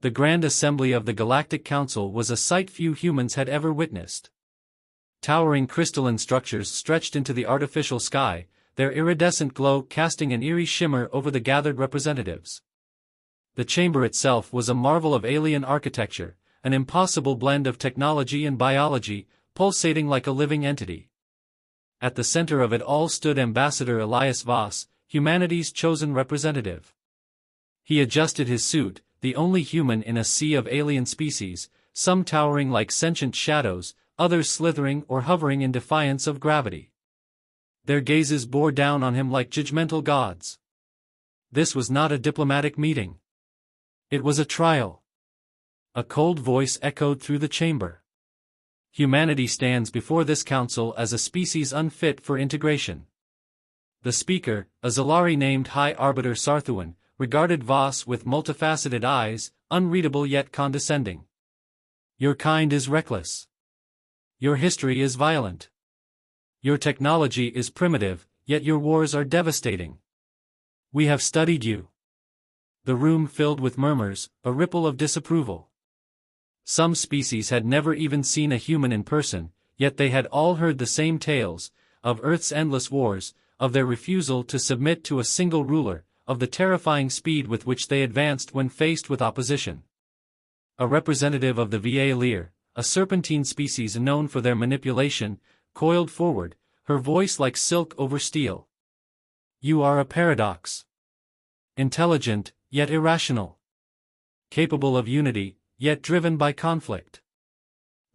The Grand Assembly of the Galactic Council was a sight few humans had ever witnessed. Towering crystalline structures stretched into the artificial sky, their iridescent glow casting an eerie shimmer over the gathered representatives. The chamber itself was a marvel of alien architecture, an impossible blend of technology and biology, pulsating like a living entity. At the center of it all stood Ambassador Elias Voss, humanity's chosen representative. He adjusted his suit, the only human in a sea of alien species, some towering like sentient shadows, others slithering or hovering in defiance of gravity. Their gazes bore down on him like judgmental gods. This was not a diplomatic meeting. It was a trial. A cold voice echoed through the chamber. Humanity stands before this council as a species unfit for integration. The speaker, a Zalari named High Arbiter Sarthuan, regarded Voss with multifaceted eyes, unreadable yet condescending. Your kind is reckless. Your history is violent. Your technology is primitive, yet your wars are devastating. We have studied you. The room filled with murmurs, a ripple of disapproval. Some species had never even seen a human in person, yet they had all heard the same tales, of Earth's endless wars, of their refusal to submit to a single ruler, of the terrifying speed with which they advanced when faced with opposition. A representative of the Va Lear, a serpentine species known for their manipulation, coiled forward, her voice like silk over steel. You are a paradox. Intelligent, yet irrational. Capable of unity, yet driven by conflict.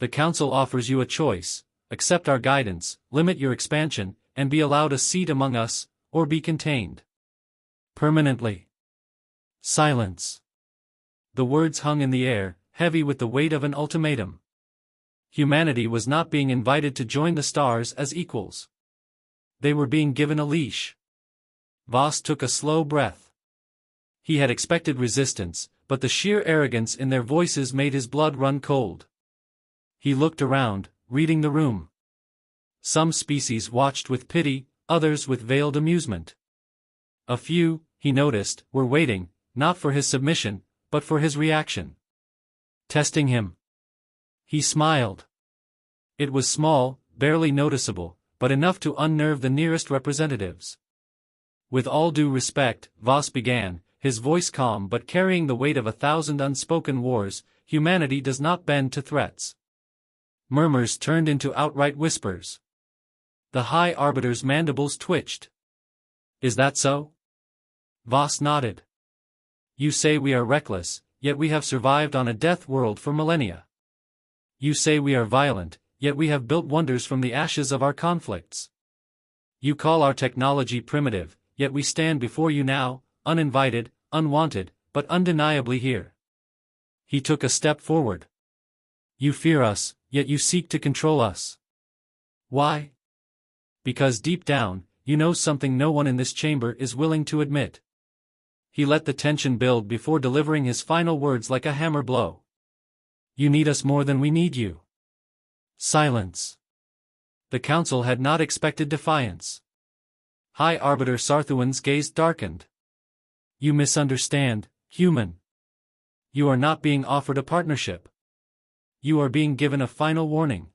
The Council offers you a choice: accept our guidance, limit your expansion, and be allowed a seat among us, or be contained. Permanently. Silence. The words hung in the air, heavy with the weight of an ultimatum. Humanity was not being invited to join the stars as equals. They were being given a leash. Voss took a slow breath. He had expected resistance, but the sheer arrogance in their voices made his blood run cold. He looked around, reading the room. Some species watched with pity, others with veiled amusement. A few, he noticed, were waiting, not for his submission, but for his reaction. Testing him. He smiled. It was small, barely noticeable, but enough to unnerve the nearest representatives. With all due respect, Voss began, his voice calm but carrying the weight of 1,000 unspoken wars. Humanity does not bend to threats. Murmurs turned into outright whispers. The High Arbiter's mandibles twitched. Is that so? Voss nodded. You say we are reckless, yet we have survived on a death world for millennia. You say we are violent, yet we have built wonders from the ashes of our conflicts. You call our technology primitive, yet we stand before you now, uninvited, unwanted, but undeniably here. He took a step forward. You fear us, yet you seek to control us. Why? Because deep down, you know something no one in this chamber is willing to admit. He let the tension build before delivering his final words like a hammer blow. You need us more than we need you. Silence. The council had not expected defiance. High Arbiter Sarthuan's gaze darkened. You misunderstand, human. You are not being offered a partnership. You are being given a final warning.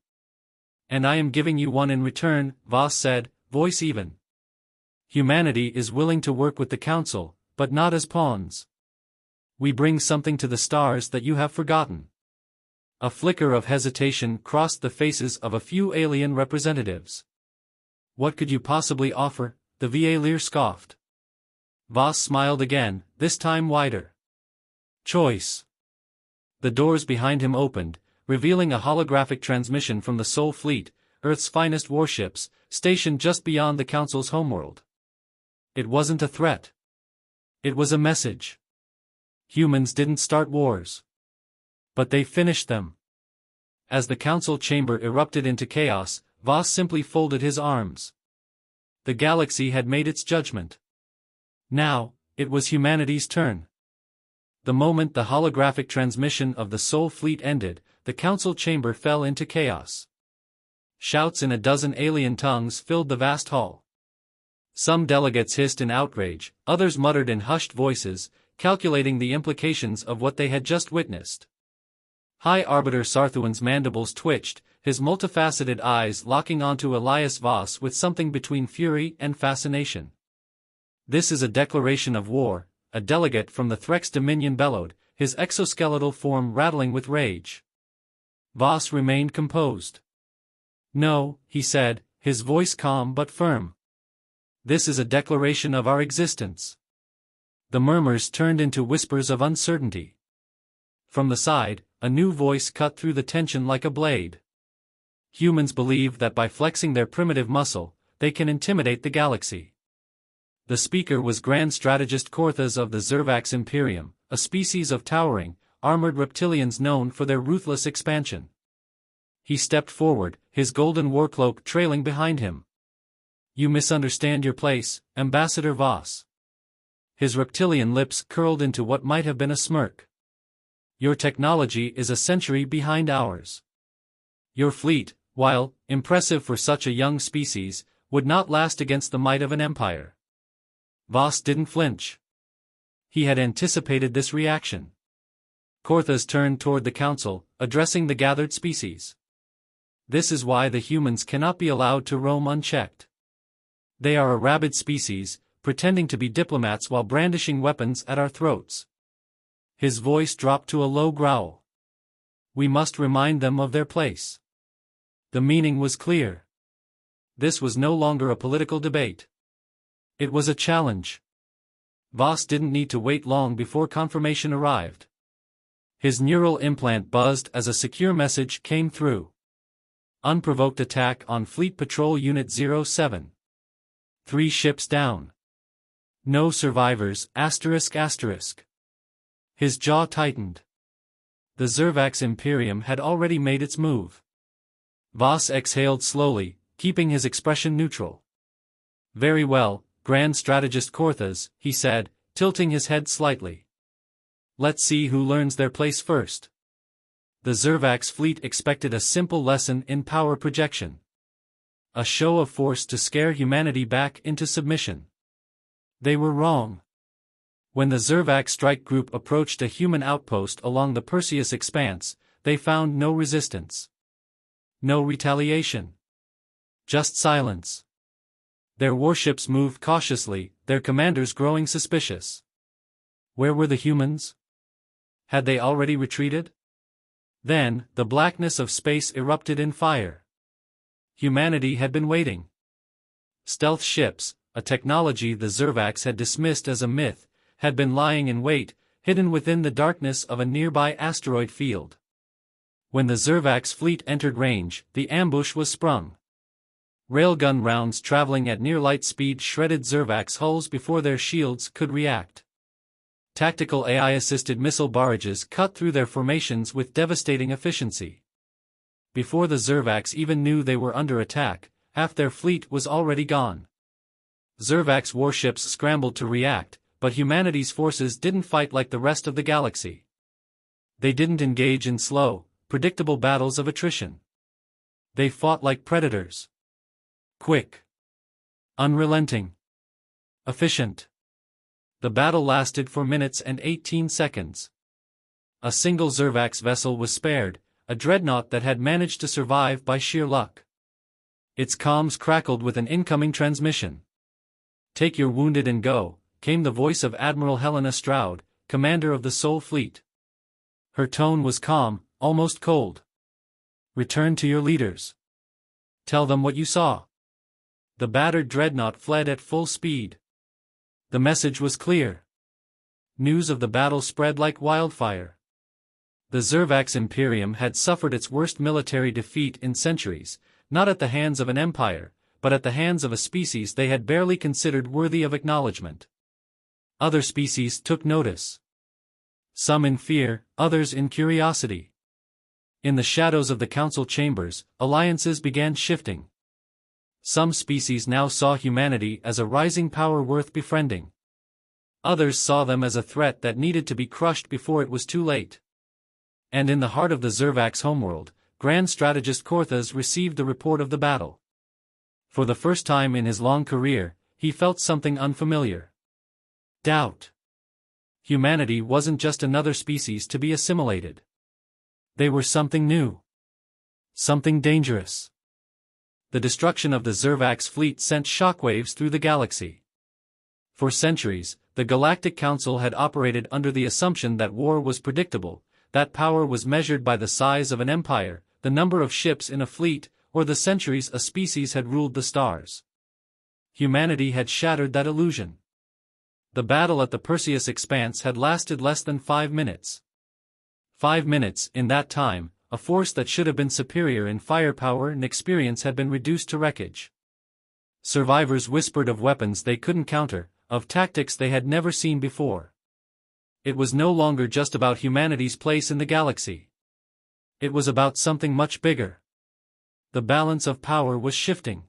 And I am giving you one in return, Voss said, voice even. Humanity is willing to work with the council, but not as pawns. We bring something to the stars that you have forgotten. A flicker of hesitation crossed the faces of a few alien representatives. What could you possibly offer? The Va Lear scoffed. Voss smiled again, this time wider. Choice. The doors behind him opened, revealing a holographic transmission from the Sol Fleet, Earth's finest warships, stationed just beyond the Council's homeworld. It wasn't a threat. It was a message. Humans didn't start wars. But they finished them. As the Council chamber erupted into chaos, Voss simply folded his arms. The galaxy had made its judgment. Now, it was humanity's turn. The moment the holographic transmission of the Sol Fleet ended, the Council chamber fell into chaos. Shouts in a dozen alien tongues filled the vast hall. Some delegates hissed in outrage, others muttered in hushed voices, calculating the implications of what they had just witnessed. High Arbiter Sarthuan's mandibles twitched, his multifaceted eyes locking onto Elias Voss with something between fury and fascination. "This is a declaration of war," a delegate from the Threx Dominion bellowed, his exoskeletal form rattling with rage. Voss remained composed. "No," he said, his voice calm but firm. "This is a declaration of our existence." The murmurs turned into whispers of uncertainty. From the side, a new voice cut through the tension like a blade. "Humans believe that by flexing their primitive muscle, they can intimidate the galaxy." The speaker was Grand Strategist Korthas of the Zervax Imperium, a species of towering, armored reptilians known for their ruthless expansion. He stepped forward, his golden warcloak trailing behind him. "You misunderstand your place, Ambassador Voss." His reptilian lips curled into what might have been a smirk. "Your technology is a century behind ours. Your fleet, while impressive for such a young species, would not last against the might of an empire." Voss didn't flinch. He had anticipated this reaction. Korthas turned toward the council, addressing the gathered species. "This is why the humans cannot be allowed to roam unchecked. They are a rabid species, pretending to be diplomats while brandishing weapons at our throats." His voice dropped to a low growl. "We must remind them of their place." The meaning was clear. This was no longer a political debate. It was a challenge. Voss didn't need to wait long before confirmation arrived. His neural implant buzzed as a secure message came through. "Unprovoked attack on Fleet Patrol Unit 07. 3 ships down. No survivors, ***. His jaw tightened. The Zervax Imperium had already made its move. Voss exhaled slowly, keeping his expression neutral. "Very well, Grand Strategist Korthas," he said, tilting his head slightly. "Let's see who learns their place first." The Zervax fleet expected a simple lesson in power projection. A show of force to scare humanity back into submission. They were wrong. When the Zervax strike group approached a human outpost along the Perseus expanse, they found no resistance. No retaliation. Just silence. Their warships moved cautiously, their commanders growing suspicious. Where were the humans? Had they already retreated? Then, the blackness of space erupted in fire. Humanity had been waiting. Stealth ships, a technology the Zervax had dismissed as a myth, had been lying in wait, hidden within the darkness of a nearby asteroid field. When the Zervax fleet entered range, the ambush was sprung. Railgun rounds traveling at near light speed shredded Zervax hulls before their shields could react. Tactical AI-assisted missile barrages cut through their formations with devastating efficiency. Before the Zervax even knew they were under attack, half their fleet was already gone. Zervax warships scrambled to react, but humanity's forces didn't fight like the rest of the galaxy. They didn't engage in slow, predictable battles of attrition. They fought like predators. Quick. Unrelenting. Efficient. The battle lasted for minutes and 18 seconds. A single Zervax vessel was spared, a dreadnought that had managed to survive by sheer luck. Its comms crackled with an incoming transmission. "Take your wounded and go," came the voice of Admiral Helena Stroud, commander of the Sol Fleet. Her tone was calm, almost cold. "Return to your leaders. Tell them what you saw." The battered dreadnought fled at full speed. The message was clear. News of the battle spread like wildfire. The Zervax Imperium had suffered its worst military defeat in centuries, not at the hands of an empire, but at the hands of a species they had barely considered worthy of acknowledgement. Other species took notice. Some in fear, others in curiosity. In the shadows of the council chambers, alliances began shifting. Some species now saw humanity as a rising power worth befriending. Others saw them as a threat that needed to be crushed before it was too late. And in the heart of the Zervax homeworld, Grand Strategist Korthas received the report of the battle. For the first time in his long career, he felt something unfamiliar. Doubt. Humanity wasn't just another species to be assimilated. They were something new. Something dangerous. The destruction of the Zervax fleet sent shockwaves through the galaxy. For centuries, the Galactic Council had operated under the assumption that war was predictable, that power was measured by the size of an empire, the number of ships in a fleet, or the centuries a species had ruled the stars. Humanity had shattered that illusion. The battle at the Perseus Expanse had lasted less than 5 minutes. 5 minutes, in that time, a force that should have been superior in firepower and experience had been reduced to wreckage. Survivors whispered of weapons they couldn't counter, of tactics they had never seen before. It was no longer just about humanity's place in the galaxy. It was about something much bigger. The balance of power was shifting.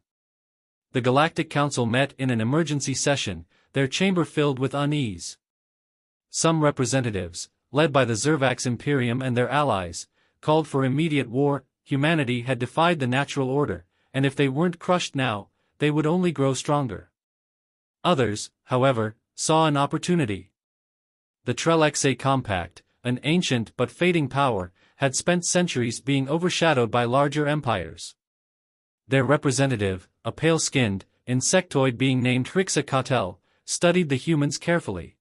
The Galactic Council met in an emergency session, their chamber filled with unease. Some representatives, led by the Zervax Imperium and their allies, called for immediate war. Humanity had defied the natural order, and if they weren't crushed now, they would only grow stronger. Others, however, saw an opportunity. The Trelexe Compact, an ancient but fading power, had spent centuries being overshadowed by larger empires. Their representative, a pale-skinned, insectoid being named Hrixacatel, studied the humans carefully.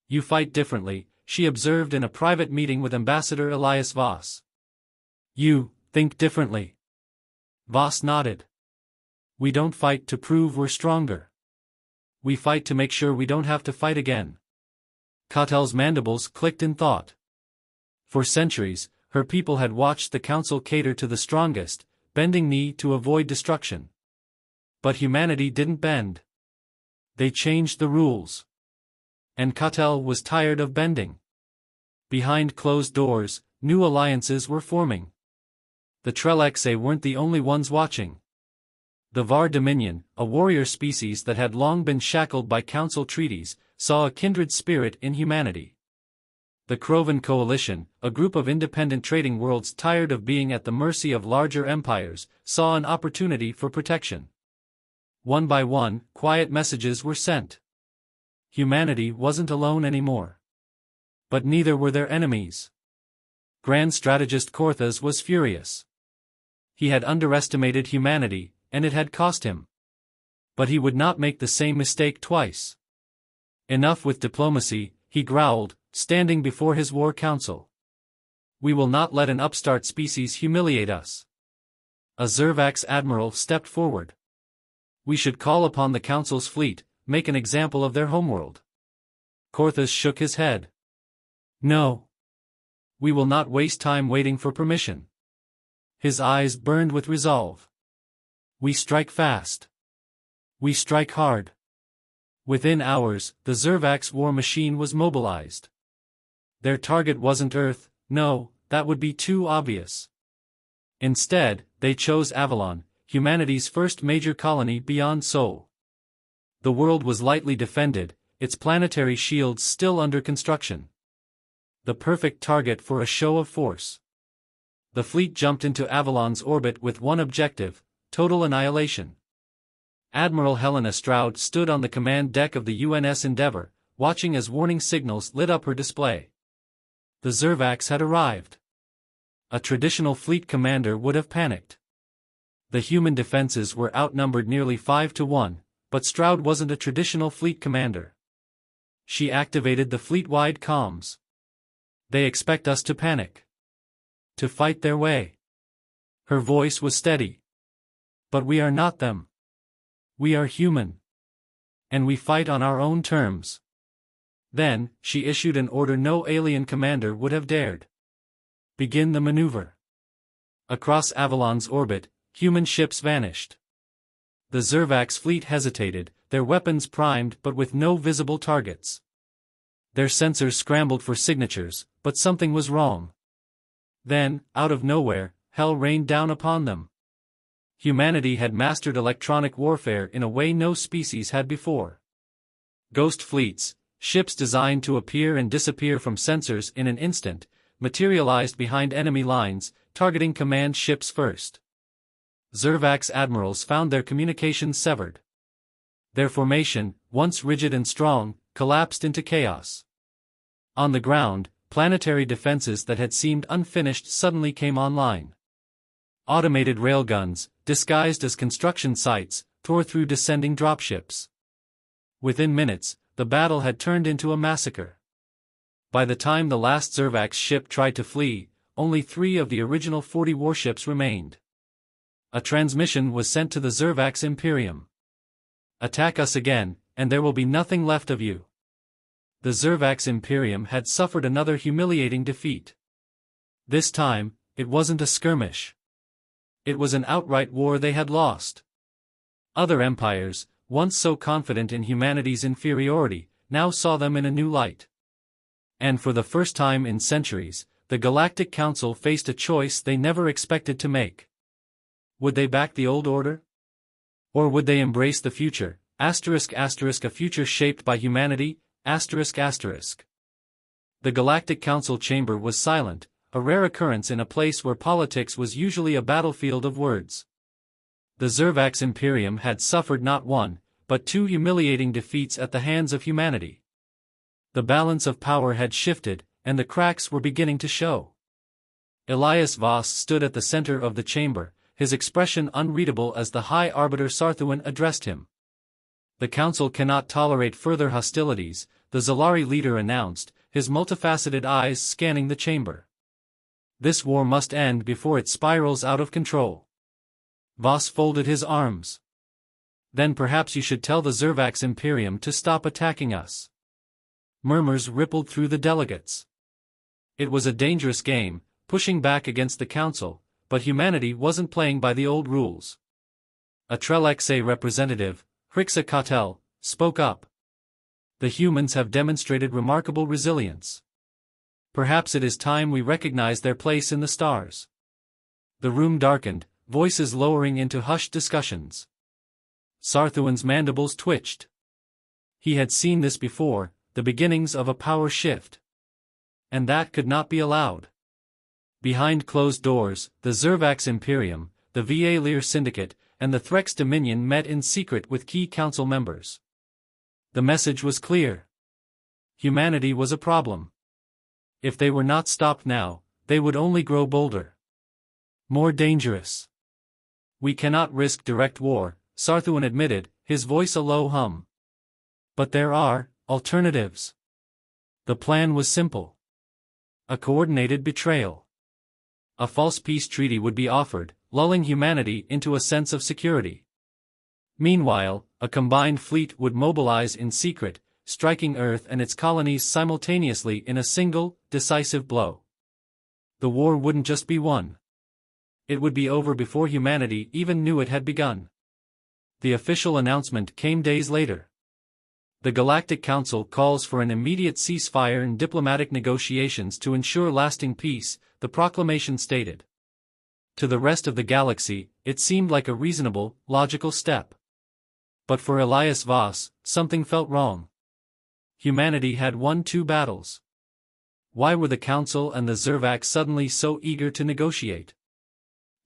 "You fight differently," she observed in a private meeting with Ambassador Elias Voss. "You think differently." Voss nodded. "We don't fight to prove we're stronger. We fight to make sure we don't have to fight again." Catel's mandibles clicked in thought. For centuries, her people had watched the council cater to the strongest, bending knee to avoid destruction. But humanity didn't bend. They changed the rules. And Catel was tired of bending. Behind closed doors, new alliances were forming. The Trelexe weren't the only ones watching. The Var Dominion, a warrior species that had long been shackled by council treaties, saw a kindred spirit in humanity. The Krovan Coalition, a group of independent trading worlds tired of being at the mercy of larger empires, saw an opportunity for protection. One by one, quiet messages were sent. Humanity wasn't alone anymore. But neither were their enemies. Grand Strategist Corthas was furious. He had underestimated humanity, and it had cost him. But he would not make the same mistake twice. "Enough with diplomacy," he growled, standing before his war council. "We will not let an upstart species humiliate us." A Zervax admiral stepped forward. "We should call upon the council's fleet, make an example of their homeworld." Corthas shook his head. "No. We will not waste time waiting for permission." His eyes burned with resolve. "We strike fast. We strike hard." Within hours, the Zervax war machine was mobilized. Their target wasn't Earth, no, that would be too obvious. Instead, they chose Avalon, humanity's first major colony beyond Sol. The world was lightly defended, its planetary shields still under construction. The perfect target for a show of force. The fleet jumped into Avalon's orbit with one objective: total annihilation. Admiral Helena Stroud stood on the command deck of the UNS Endeavour, watching as warning signals lit up her display. The Zervax had arrived. A traditional fleet commander would have panicked. The human defenses were outnumbered nearly 5-1, but Stroud wasn't a traditional fleet commander. She activated the fleet-wide comms. "They expect us to panic. To fight their way." Her voice was steady. "But we are not them. We are human. And we fight on our own terms." Then, she issued an order no alien commander would have dared. "Begin the maneuver." Across Avalon's orbit, human ships vanished. The Zervax fleet hesitated, their weapons primed but with no visible targets. Their sensors scrambled for signatures, but something was wrong. Then, out of nowhere, hell rained down upon them. Humanity had mastered electronic warfare in a way no species had before. Ghost fleets, ships designed to appear and disappear from sensors in an instant, materialized behind enemy lines, targeting command ships first. Zervax admirals found their communications severed. Their formation, once rigid and strong, collapsed into chaos. On the ground, planetary defenses that had seemed unfinished suddenly came online. Automated railguns, disguised as construction sites, tore through descending dropships. Within minutes, the battle had turned into a massacre. By the time the last Zervax ship tried to flee, only 3 of the original 40 warships remained. A transmission was sent to the Zervax Imperium. "Attack us again, and there will be nothing left of you." The Zervax Imperium had suffered another humiliating defeat. This time, it wasn't a skirmish. It was an outright war they had lost. Other empires, once so confident in humanity's inferiority, now saw them in a new light. And for the first time in centuries, the Galactic Council faced a choice they never expected to make. Would they back the old order? Or would they embrace the future, ****, a future shaped by humanity, ****. The Galactic Council chamber was silent, a rare occurrence in a place where politics was usually a battlefield of words. The Zervax Imperium had suffered not one, but 2 humiliating defeats at the hands of humanity. The balance of power had shifted, and the cracks were beginning to show. Elias Voss stood at the center of the chamber, his expression unreadable as the High Arbiter Sarthuan addressed him. "The Council cannot tolerate further hostilities," the Zalari leader announced, his multifaceted eyes scanning the chamber. "This war must end before it spirals out of control." Voss folded his arms. "Then perhaps you should tell the Zervax Imperium to stop attacking us." Murmurs rippled through the delegates. It was a dangerous game, pushing back against the Council, but humanity wasn't playing by the old rules. A Trelexe representative, Hrixa Kotel, spoke up. "The humans have demonstrated remarkable resilience. Perhaps it is time we recognize their place in the stars." The room darkened, voices lowering into hushed discussions. Sarthuan's mandibles twitched. He had seen this before, the beginnings of a power shift. And that could not be allowed. Behind closed doors, the Zervax Imperium, the Va Lear Syndicate, and the Threx Dominion met in secret with key council members. The message was clear. Humanity was a problem. If they were not stopped now, they would only grow bolder. More dangerous. "We cannot risk direct war," Sarthuan admitted, his voice a low hum. "But there are alternatives." The plan was simple. A coordinated betrayal. A false peace treaty would be offered, lulling humanity into a sense of security. Meanwhile, a combined fleet would mobilize in secret, striking Earth and its colonies simultaneously in a single, decisive blow. The war wouldn't just be won. It would be over before humanity even knew it had begun. The official announcement came days later. The Galactic Council calls for an immediate ceasefire and diplomatic negotiations to ensure lasting peace, the proclamation stated. To the rest of the galaxy, it seemed like a reasonable, logical step. But for Elias Voss, something felt wrong. Humanity had won 2 battles. Why were the Council and the Zervax suddenly so eager to negotiate?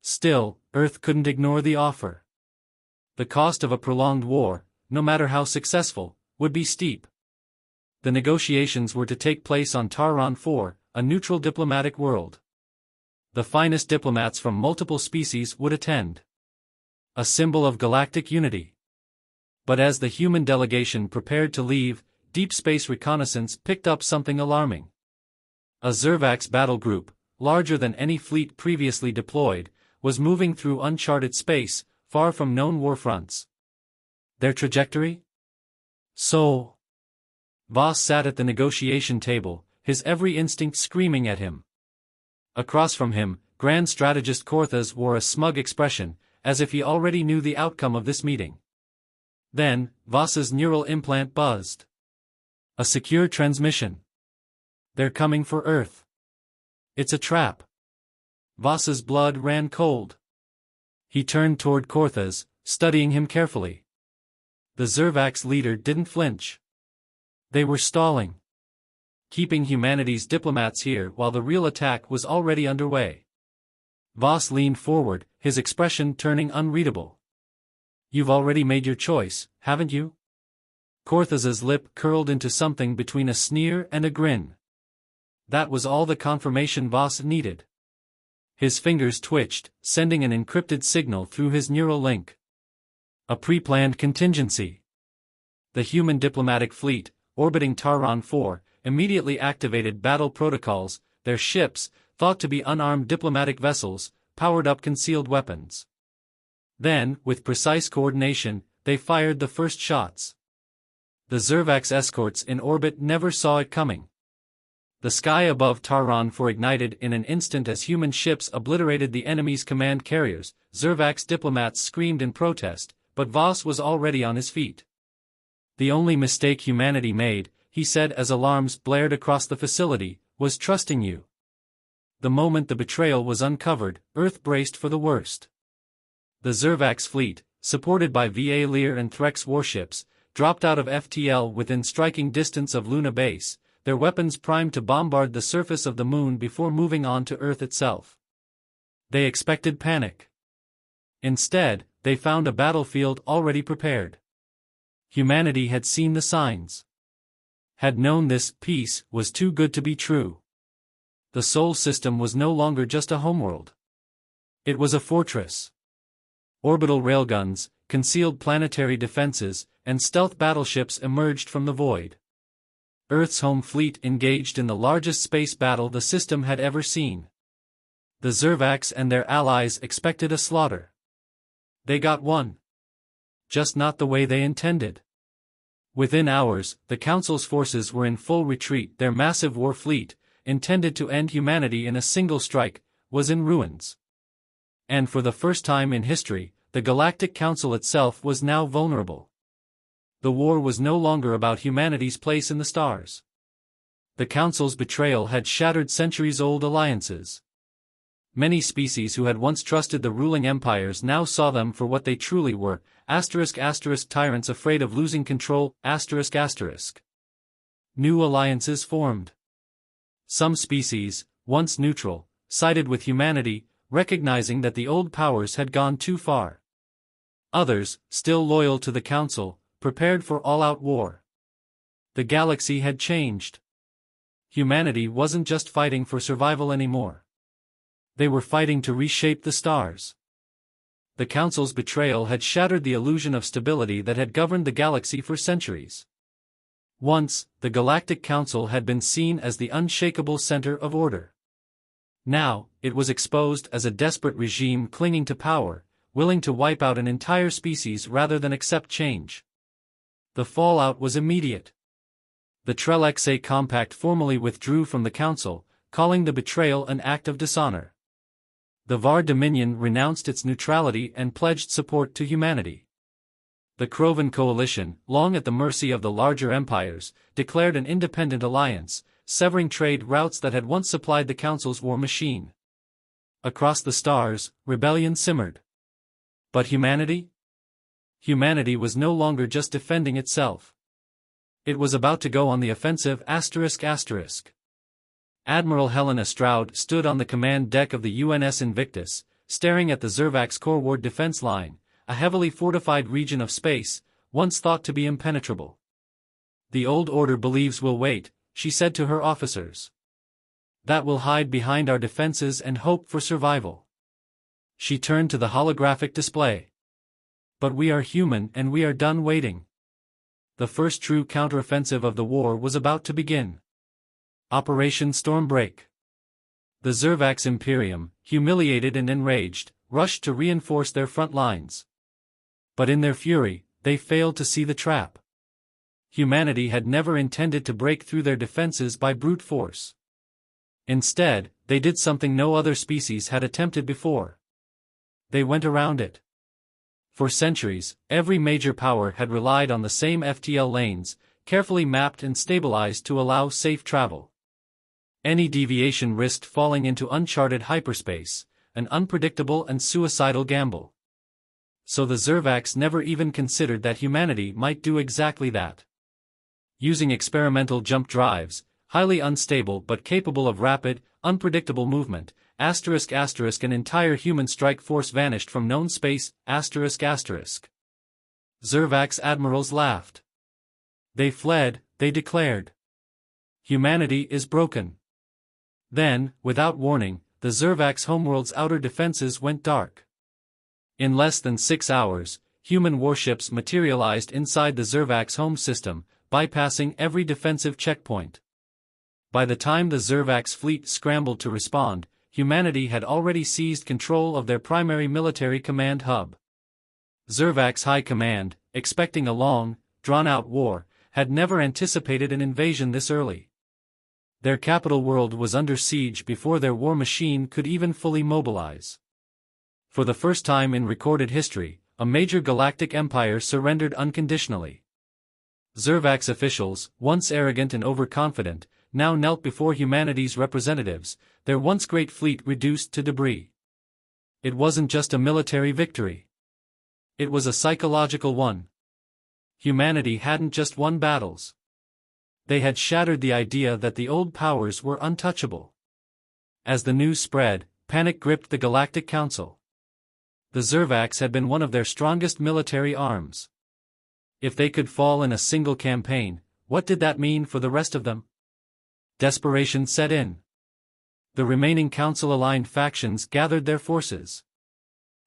Still, Earth couldn't ignore the offer. The cost of a prolonged war, no matter how successful, would be steep. The negotiations were to take place on Taron 4, a neutral diplomatic world. The finest diplomats from multiple species would attend. A symbol of galactic unity. But as the human delegation prepared to leave, deep space reconnaissance picked up something alarming. A Zervax battle group, larger than any fleet previously deployed, was moving through uncharted space, far from known warfronts. Their trajectory? Soul. Voss sat at the negotiation table, his every instinct screaming at him. Across from him, Grand Strategist Korthas wore a smug expression, as if he already knew the outcome of this meeting. Then, Voss's neural implant buzzed. A secure transmission. They're coming for Earth. It's a trap. Voss's blood ran cold. He turned toward Korthas, studying him carefully. The Zervax leader didn't flinch. They were stalling. Keeping humanity's diplomats here while the real attack was already underway. Voss leaned forward, his expression turning unreadable. You've already made your choice, haven't you? Korthas's lip curled into something between a sneer and a grin. That was all the confirmation Voss needed. His fingers twitched, sending an encrypted signal through his neural link. A pre-planned contingency. The human diplomatic fleet, orbiting Taran 4, immediately activated battle protocols. Their ships, thought to be unarmed diplomatic vessels, powered up concealed weapons. Then, with precise coordination, they fired the first shots. The Zervax escorts in orbit never saw it coming. The sky above Taran 4 ignited in an instant as human ships obliterated the enemy's command carriers. Zervax diplomats screamed in protest, but Voss was already on his feet. The only mistake humanity made, he said as alarms blared across the facility, was trusting you. The moment the betrayal was uncovered, Earth braced for the worst. The Zervax fleet, supported by VA Lear and Threx warships, dropped out of FTL within striking distance of Luna base, their weapons primed to bombard the surface of the moon before moving on to Earth itself. They expected panic. Instead, they found a battlefield already prepared. Humanity had seen the signs. Had known this peace was too good to be true. The Sol system was no longer just a homeworld. It was a fortress. Orbital railguns, concealed planetary defenses, and stealth battleships emerged from the void. Earth's home fleet engaged in the largest space battle the system had ever seen. The Zervax and their allies expected a slaughter. They got one. Just not the way they intended. Within hours, the Council's forces were in full retreat. Their massive war fleet, intended to end humanity in a single strike, was in ruins. And for the first time in history, the Galactic Council itself was now vulnerable. The war was no longer about humanity's place in the stars. The Council's betrayal had shattered centuries-old alliances. Many species who had once trusted the ruling empires now saw them for what they truly were, tyrants afraid of losing control, New alliances formed. Some species, once neutral, sided with humanity, recognizing that the old powers had gone too far. Others, still loyal to the Council, prepared for all-out war. The galaxy had changed. Humanity wasn't just fighting for survival anymore. They were fighting to reshape the stars. The Council's betrayal had shattered the illusion of stability that had governed the galaxy for centuries. Once, the Galactic Council had been seen as the unshakable center of order. Now, it was exposed as a desperate regime clinging to power, willing to wipe out an entire species rather than accept change. The fallout was immediate. The Trelexe Compact formally withdrew from the Council, calling the betrayal an act of dishonor. The Var Dominion renounced its neutrality and pledged support to humanity. The Krovan coalition, long at the mercy of the larger empires, declared an independent alliance, severing trade routes that had once supplied the Council's war machine. Across the stars, rebellion simmered. But humanity? Humanity was no longer just defending itself. It was about to go on the offensive. Admiral Helena Stroud stood on the command deck of the UNS Invictus, staring at the Zervax Coreward defense line, a heavily fortified region of space, once thought to be impenetrable. "The old order believes we'll wait," she said to her officers. "That will hide behind our defenses and hope for survival." She turned to the holographic display. "But we are human and we are done waiting." The first true counteroffensive of the war was about to begin. Operation Stormbreak. The Zervax Imperium, humiliated and enraged, rushed to reinforce their front lines. But in their fury, they failed to see the trap. Humanity had never intended to break through their defenses by brute force. Instead, they did something no other species had attempted before. They went around it. For centuries, every major power had relied on the same FTL lanes, carefully mapped and stabilized to allow safe travel. Any deviation risked falling into uncharted hyperspace, an unpredictable and suicidal gamble. So the Zervax never even considered that humanity might do exactly that. Using experimental jump drives, highly unstable but capable of rapid, unpredictable movement, an entire human strike force vanished from known space, Zervax admirals laughed. They fled, they declared. Humanity is broken. Then, without warning, the Zervak's homeworld's outer defenses went dark. In less than 6 hours, human warships materialized inside the Zervak's home system, bypassing every defensive checkpoint. By the time the Zervak's fleet scrambled to respond, humanity had already seized control of their primary military command hub. Zervak's High Command, expecting a long, drawn-out war, had never anticipated an invasion this early. Their capital world was under siege before their war machine could even fully mobilize. For the first time in recorded history, a major galactic empire surrendered unconditionally. Zervak's officials, once arrogant and overconfident, now knelt before humanity's representatives, their once great fleet reduced to debris. It wasn't just a military victory. It was a psychological one. Humanity hadn't just won battles. They had shattered the idea that the old powers were untouchable. As the news spread, panic gripped the Galactic Council. The Zervaks had been one of their strongest military arms. If they could fall in a single campaign, what did that mean for the rest of them? Desperation set in. The remaining Council-aligned factions gathered their forces.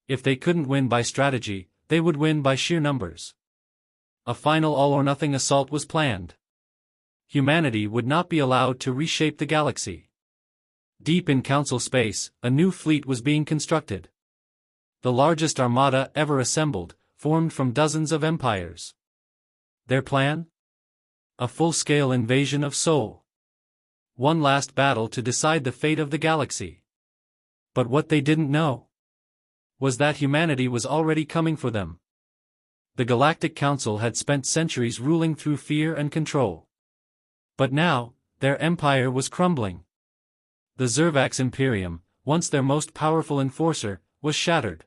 If they couldn't win by strategy, they would win by sheer numbers. A final all-or-nothing assault was planned. Humanity would not be allowed to reshape the galaxy. Deep in Council space, a new fleet was being constructed. The largest armada ever assembled, formed from dozens of empires. Their plan? A full-scale invasion of Sol. One last battle to decide the fate of the galaxy. But what they didn't know was that humanity was already coming for them. The Galactic Council had spent centuries ruling through fear and control. But now, their empire was crumbling. The Zervak's Imperium, once their most powerful enforcer, was shattered.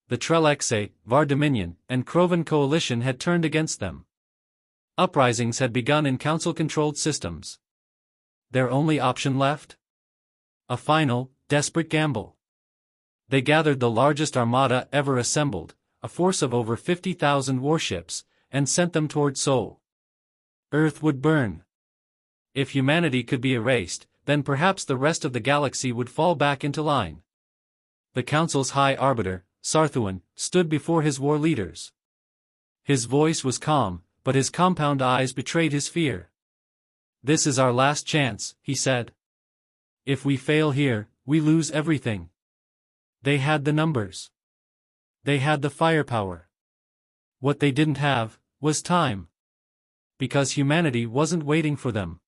The Trelexe, Var Dominion, and Krovan coalition had turned against them. Uprisings had begun in Council-controlled systems. Their only option left? A final, desperate gamble. They gathered the largest armada ever assembled, a force of over 50,000 warships, and sent them toward Sol. Earth would burn. If humanity could be erased, then perhaps the rest of the galaxy would fall back into line. The Council's High Arbiter, Sarthuan, stood before his war leaders. His voice was calm, but his compound eyes betrayed his fear. "This is our last chance," he said. "If we fail here, we lose everything." They had the numbers. They had the firepower. What they didn't have was time. Because humanity wasn't waiting for them.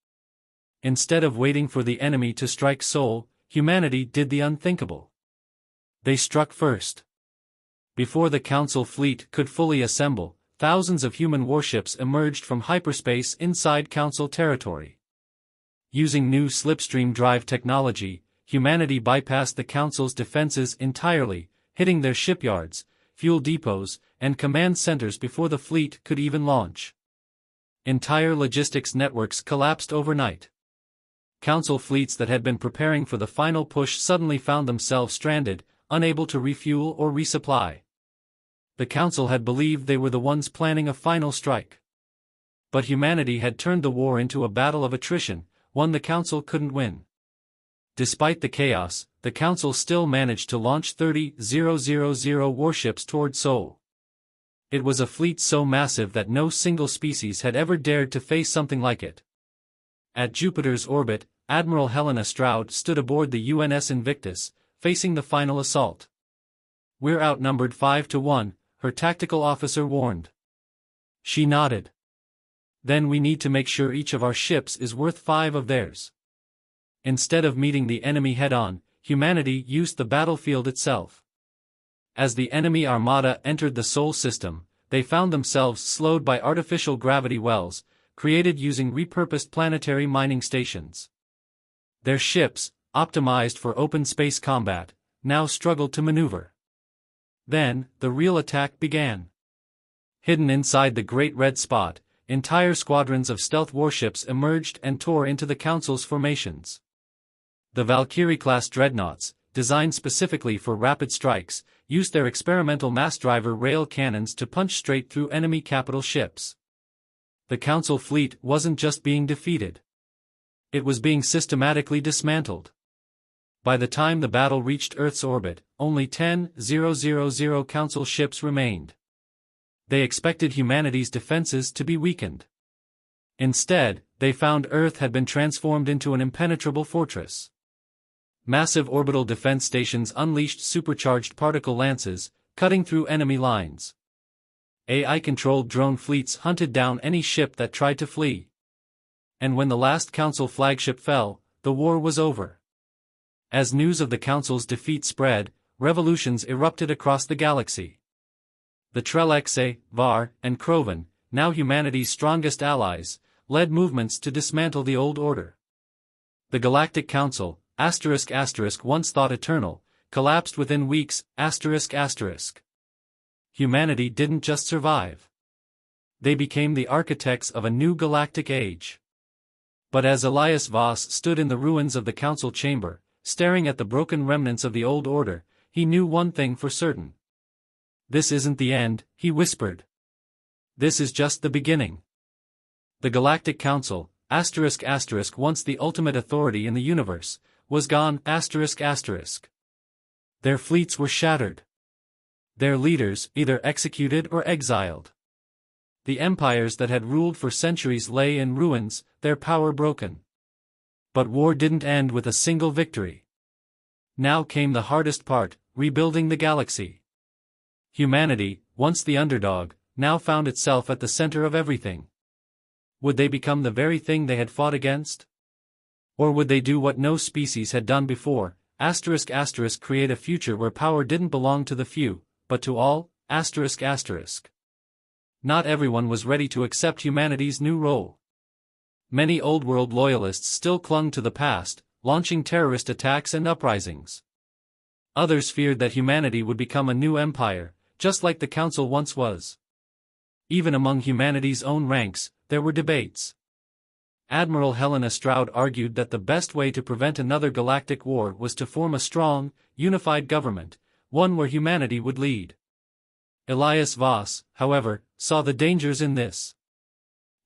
Instead of waiting for the enemy to strike Sol, humanity did the unthinkable. They struck first. Before the Council fleet could fully assemble, thousands of human warships emerged from hyperspace inside Council territory. Using new slipstream drive technology, humanity bypassed the Council's defenses entirely, hitting their shipyards, fuel depots, and command centers before the fleet could even launch. Entire logistics networks collapsed overnight. Council fleets that had been preparing for the final push suddenly found themselves stranded, unable to refuel or resupply. The Council had believed they were the ones planning a final strike. But humanity had turned the war into a battle of attrition, one the Council couldn't win. Despite the chaos, the Council still managed to launch 30,000 warships toward Sol. It was a fleet so massive that no single species had ever dared to face something like it. At Jupiter's orbit, Admiral Helena Stroud stood aboard the UNS Invictus, facing the final assault. "We're outnumbered 5-1, her tactical officer warned. She nodded. "Then we need to make sure each of our ships is worth 5 of theirs." Instead of meeting the enemy head-on, humanity used the battlefield itself. As the enemy armada entered the Sol system, they found themselves slowed by artificial gravity wells, created using repurposed planetary mining stations. Their ships, optimized for open space combat, now struggled to maneuver. Then, the real attack began. Hidden inside the Great Red Spot, entire squadrons of stealth warships emerged and tore into the Council's formations. The Valkyrie-class dreadnoughts, designed specifically for rapid strikes, used their experimental mass driver rail cannons to punch straight through enemy capital ships. The Council fleet wasn't just being defeated. It was being systematically dismantled. By the time the battle reached Earth's orbit, only 10,000 Council ships remained. They expected humanity's defenses to be weakened. Instead, they found Earth had been transformed into an impenetrable fortress. Massive orbital defense stations unleashed supercharged particle lances, cutting through enemy lines. AI-controlled drone fleets hunted down any ship that tried to flee. And when the last Council flagship fell, the war was over. As news of the Council's defeat spread, revolutions erupted across the galaxy. The Trellexe, Var, and Krovan, now humanity's strongest allies, led movements to dismantle the old order. The Galactic Council, once thought eternal, collapsed within weeks, Humanity didn't just survive. They became the architects of a new galactic age. But as Elias Voss stood in the ruins of the Council chamber, staring at the broken remnants of the old order, he knew one thing for certain. "This isn't the end," he whispered. "This is just the beginning." The Galactic Council, once the ultimate authority in the universe, was gone, Their fleets were shattered. Their leaders either executed or exiled. The empires that had ruled for centuries lay in ruins, their power broken. But war didn't end with a single victory. Now came the hardest part, rebuilding the galaxy. Humanity, once the underdog, now found itself at the center of everything. Would they become the very thing they had fought against? Or would they do what no species had done before, create a future where power didn't belong to the few, but to all, Not everyone was ready to accept humanity's new role. Many old-world loyalists still clung to the past, launching terrorist attacks and uprisings. Others feared that humanity would become a new empire, just like the Council once was. Even among humanity's own ranks, there were debates. Admiral Helena Stroud argued that the best way to prevent another galactic war was to form a strong, unified government, one where humanity would lead. Elias Voss, however, saw the dangers in this.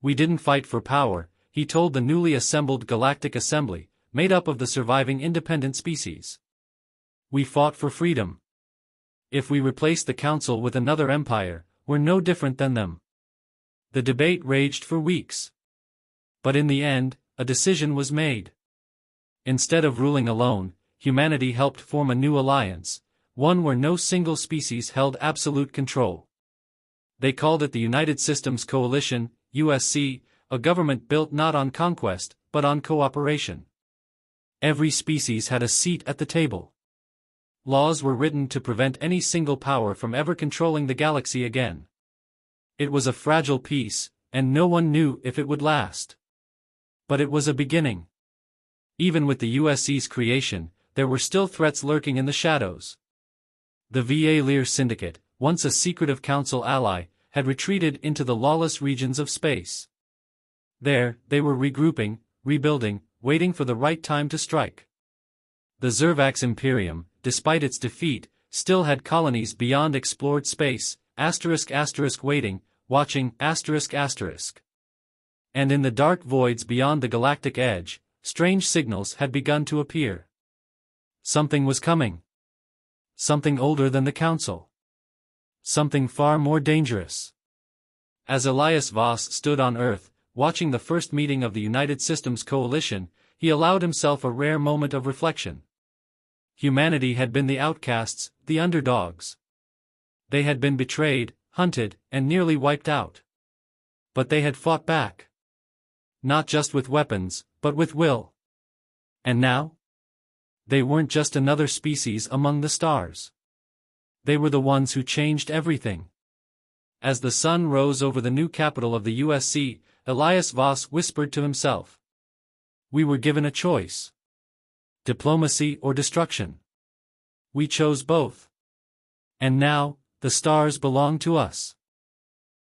"We didn't fight for power," he told the newly assembled Galactic Assembly, made up of the surviving independent species. "We fought for freedom. If we replace the Council with another empire, we're no different than them." The debate raged for weeks. But in the end, a decision was made. Instead of ruling alone, humanity helped form a new alliance, one where no single species held absolute control. They called it the United Systems Coalition, USC, a government built not on conquest, but on cooperation. Every species had a seat at the table. Laws were written to prevent any single power from ever controlling the galaxy again. It was a fragile peace, and no one knew if it would last. But it was a beginning. Even with the USC's creation, there were still threats lurking in the shadows. The Va-Lear Syndicate, once a secretive Council ally, had retreated into the lawless regions of space. There, they were regrouping, rebuilding, waiting for the right time to strike. The Zervax Imperium, despite its defeat, still had colonies beyond explored space, waiting, watching, And in the dark voids beyond the galactic edge, strange signals had begun to appear. Something was coming. Something older than the Council. Something far more dangerous. As Elias Voss stood on Earth, watching the first meeting of the United Systems Coalition, he allowed himself a rare moment of reflection. Humanity had been the outcasts, the underdogs. They had been betrayed, hunted, and nearly wiped out. But they had fought back. Not just with weapons, but with will. And now? They weren't just another species among the stars. They were the ones who changed everything. As the sun rose over the new capital of the USC, Elias Voss whispered to himself. We were given a choice. Diplomacy or destruction. We chose both. And now, the stars belong to us.